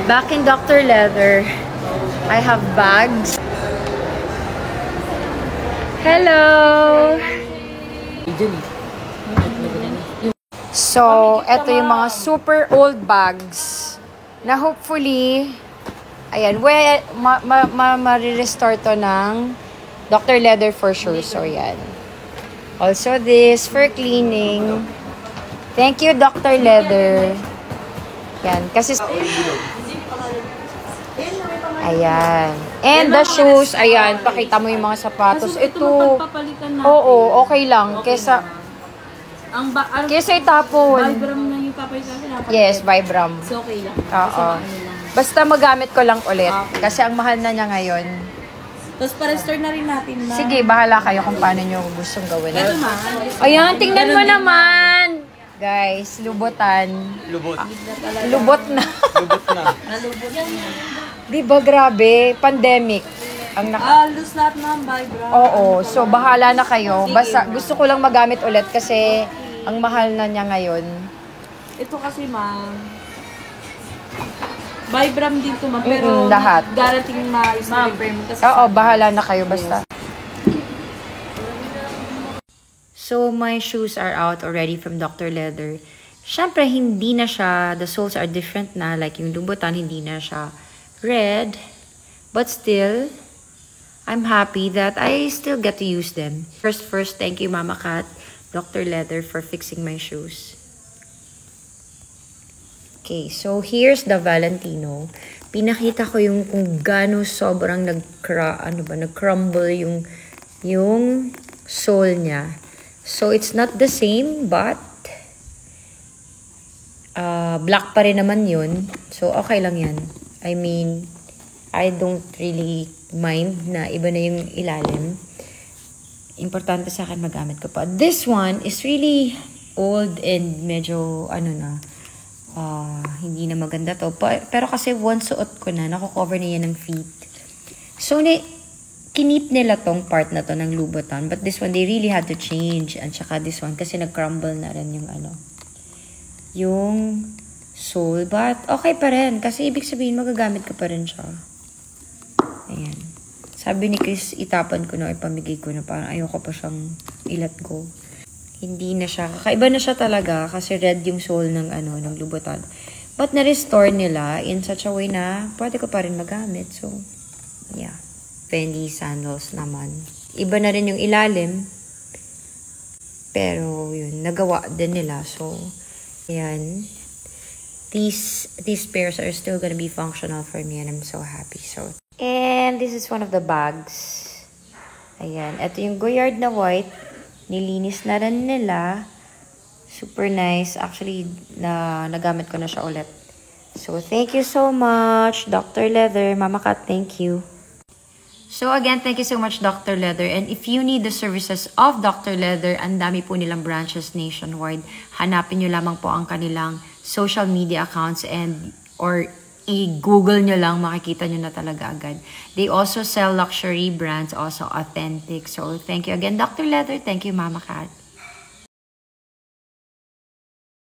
Back in Dr. Leather, I have bags. Hello! So, eto yung mga super old bags na hopefully, ayan, ma-restore to ng Dr. Leather for sure. So, yan. Also this for cleaning. Thank you, Dr. Leather. Yan, kasi ayan. And the shoes, ayan, pakita mo yung mga sapatos. Ito, oo, okay lang. Kesa itapon. Vibram na yung papalitan. Yes, Vibram. So, okay lang. Oo. Basta magamit ko lang ulit. Kasi ang mahal na niya ngayon. Tapos pa-restore na rin natin na. Sige, bahala kayo kung paano nyo gustong gawin. Ito ma. Ayan, tingnan mo naman. Guys, lubutan. Lubot. Lubot na. Lubot na. Nalubot yan. Diba grabe? Pandemic. Ang Lose lahat na ang Vibram. Oo, so bahala na kayo. Basta gusto ko lang magamit ulit kasi ang mahal na niya ngayon. Ito kasi ma'am. Vibram din to ma'am. Pero lahat. Guaranteeing ma-repair mo. Oo, bahala na kayo basta. So, my shoes are out already from Dr. Leather. Siyempre, hindi na siya, the soles are different na. Like yung lubutan, hindi na siya red. But still, I'm happy that I still get to use them. First, thank you Mama Kat, Dr. Leather for fixing my shoes. Okay, so here's the Valentino. Pinakita ko yung kung gaano sobrang nag-crumble yung sole niya. So it's not the same, but black pa rin naman yun. So okay lang yan. I mean, I don't really mind na iba na yung ilalim. Importante sa akin magamit ko pa. This one is really old and medyo hindi na maganda to. Pero kasi once suot ko na, nako-cover na yan ng feet. So, kinip nila tong part na to ng lubutan. But this one, they really had to change. At saka this one, kasi nag-crumble na rin yung sole. But okay pa rin. Kasi ibig sabihin, magagamit ka pa rin siya. Ayan. Sabi ni Chris, itapan ko na, ipamigay ko na. Parang ayoko pa siyang i-let go. Hindi na siya. Kakaiba na siya talaga kasi red yung sole ng lubutan. But na-restore nila in such a way na pwede ko pa rin magamit. So, yeah. Fendi sandals naman. Iba na rin yung ilalim. Pero, yun. Nagawa din nila. So, ayan. These pairs are still gonna be functional for me and I'm so happy. So, and this is one of the bags. Ayan. Ito yung Goyard na white. Nilinis na rin nila. Super nice. Actually, nagamit ko na siya ulit. So, thank you so much, Dr. Leather. Mama Kat, thank you. So, again, thank you so much, Dr. Leather. And if you need the services of Dr. Leather, ang dami po nilang branches nationwide. Hanapin nyo lamang po ang kanilang social media accounts or i-google nyo lang, makikita nyo na talaga agad. They also sell luxury brands, also authentic. So, thank you again, Dr. Leather. Thank you, Mama Kat.